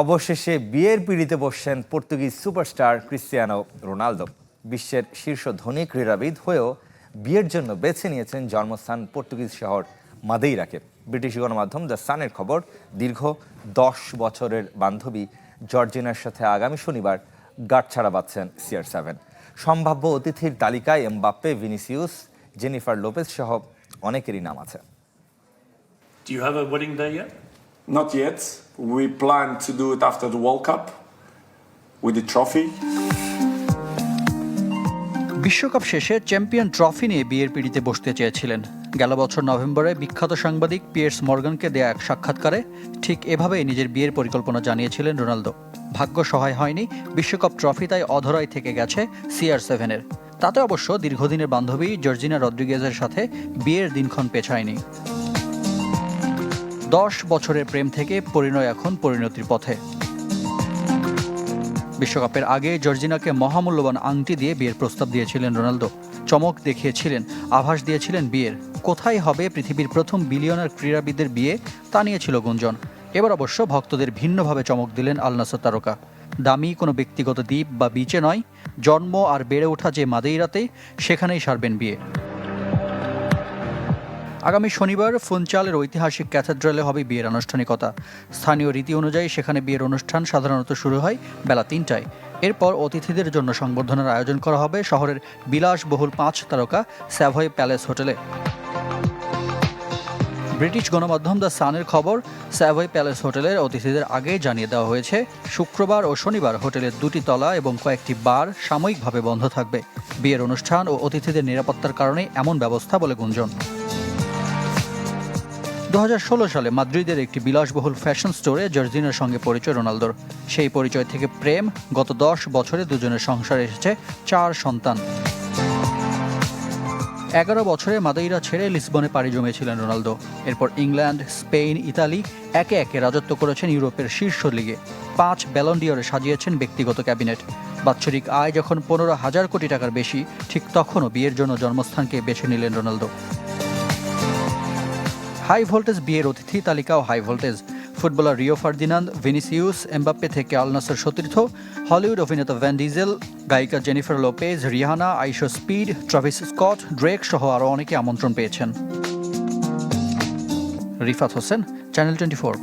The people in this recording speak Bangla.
অবশেষে বিয়ের পিঁড়িতে বসছেন পর্তুগিজ সুপারস্টার ক্রিস্টিয়ানো রোনালদো। বিশ্বের শীর্ষ ধনী ক্রীড়াবিদ হয়েও বিয়ের জন্য বেছে নিয়েছেন জন্মস্থান পর্তুগিজ শহর মাদেইরাকে। ব্রিটিশ গণমাধ্যম দ্য সানের খবর, দীর্ঘ 10 বছরের বান্ধবী জর্জিনার সাথে আগামী শনিবার গাঁটছড়া বাঁধছেন CR7। সম্ভাব্য অতিথির তালিকায় এমবাপ্পে, ভিনিসিয়াস, জেনিফার লোপেজ সহ অনেকেরই নাম আছে। Do you have a wedding day yet? Not yet. We plan to do it after the World Cup with the trophy. বিশ্বকাপ শেষে চ্যাম্পিয়ন ট্রফি নিয়ে বিয়ের পিঁড়িতে বসতে চেয়েছিলেন। গেল বছর নভেম্বরে বিখ্যাত সাংবাদিক পিয়ার্স মর্গানকে দেয়া এক সাক্ষাৎকারে ঠিক এভাবেই নিজের বিয়ের পরিকল্পনা জানিয়েছিলেন রোনালদো। ভাগ্য সহায় হয়নি, বিশ্বকাপ ট্রফি তাই অধরাই থেকে গেছে CR7-এর। তাতে অবশ্য দীর্ঘদিনের বান্ধবী জর্জিনা রদ্রিগেজের সাথে বিয়ের দিনক্ষণ পেছায়নি। 10 বছরের প্রেম থেকে পরিণয় এখন পরিণতির পথে। বিশ্বকাপের আগে জর্জিনাকে মহামূল্যবান আংটি দিয়ে বিয়ের প্রস্তাব দিয়েছিলেন রোনালদো। চমক দেখিয়েছিলেন, আভাস দিয়েছিলেন বিয়ের। কোথায় হবে পৃথিবীর প্রথম বিলিয়নার ক্রীড়াবিদের বিয়ে, তা নিয়েছিল গুঞ্জন। এবার অবশ্য ভক্তদের ভিন্নভাবে চমক দিলেন আল নাসর তারকা। দামি কোনো ব্যক্তিগত দ্বীপ বা বিচে নয়, জন্ম আর বেড়ে ওঠা যে মাদেইরাতে, সেখানেই সারবেন বিয়ে। আগামী শনিবার ফুনচালের ঐতিহাসিক ক্যাথেড্রালে হবে বিয়ের আনুষ্ঠানিকতা। স্থানীয় রীতি অনুযায়ী সেখানে বিয়ের অনুষ্ঠান সাধারণত শুরু হয় বেলা 3টায়। এরপর অতিথিদের জন্য সংবর্ধনার আয়োজন করা হবে শহরের বিলাসবহুল 5 তারকা স্যাভয় প্যালেস হোটেলে। ব্রিটিশ গণমাধ্যম দ্য সানের খবর, স্যাভয় প্যালেস হোটেলের অতিথিদের আগেই জানিয়ে দেওয়া হয়েছে শুক্রবার ও শনিবার হোটেলের 2টি তলা এবং কয়েকটি বার সাময়িকভাবে বন্ধ থাকবে। বিয়ের অনুষ্ঠান ও অতিথিদের নিরাপত্তার কারণেই এমন ব্যবস্থা বলে গুঞ্জন। 2016 সালে মাদ্রিদের একটি বিলাসবহুল ফ্যাশন স্টোরে জর্জিনার সঙ্গে পরিচয় রোনালদোর। সেই পরিচয় থেকে প্রেম, গত 10 বছরে দুজনের সংসারে এসেছে 4 সন্তান। 11 বছরে মাদেইরা ছেড়ে লিসবনে পাড়ি জমিয়েছিলেন রোনালদো। এরপর ইংল্যান্ড, স্পেন, ইতালি একে একে রাজত্ব করেছেন ইউরোপের শীর্ষ লিগে। 5 ব্যালন ডিওরে সাজিয়েছেন ব্যক্তিগত ক্যাবিনেট। বাৎসরিক আয় যখন 15,000 কোটি টাকার বেশি, ঠিক তখনও বিয়ের জন্য জন্মস্থানকে বেছে নিলেন রোনালদো। হাই ভোল্টেজ বিয়ের অতিথি তালিকাও high voltage. Footballer Rio Ferdinand, Vinicius, Mbappe থেকে আল নাসর সতীর্থ, হলিউড অভিনেতা ভ্যান ডিজেল, গায়িকা Jennifer Lopez, Rihanna, IShow Speed, Travis Scott, Drake সহ আরও অনেকে আমন্ত্রণ পেয়েছেন। রিফাত হোসেন, চ্যানেল 24।